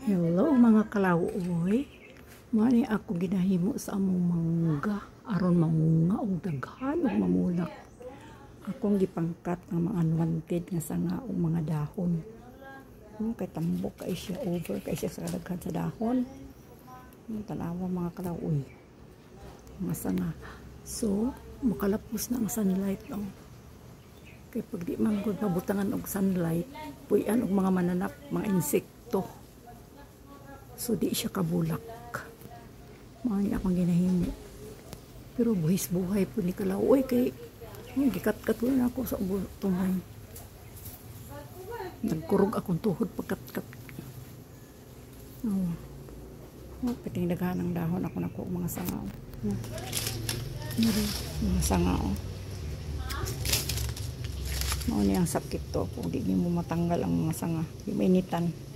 Hello mga kalawoy. Mani ako ginahimo sa among mangga aron mamunga og daghan ug mamulak. Akong gipangkat nga mga unwanted nga sanga ug mga dahon. Kay tambok kay siya, over kay siya sa daghan sa dahon. Tanawa mga kalawoy. Mga sanga. So, makalapos na ang sunlight no. Kay pag di man gud mabutangan og sunlight, puy-an og mga mananap, mga insekto. So di siya kabulak. Mga akong ginahimo. Pero buhis buhay po ni kalawoy kay gikat-kat na ako sa tungay. Nagkurog akong tuhod pagkat-kat. Piting daghan ang dahon ako nako mga sanga. Mga sanga. Mao ni ang sakit to kung di mo matanggal ang mga sanga. Di mainitan.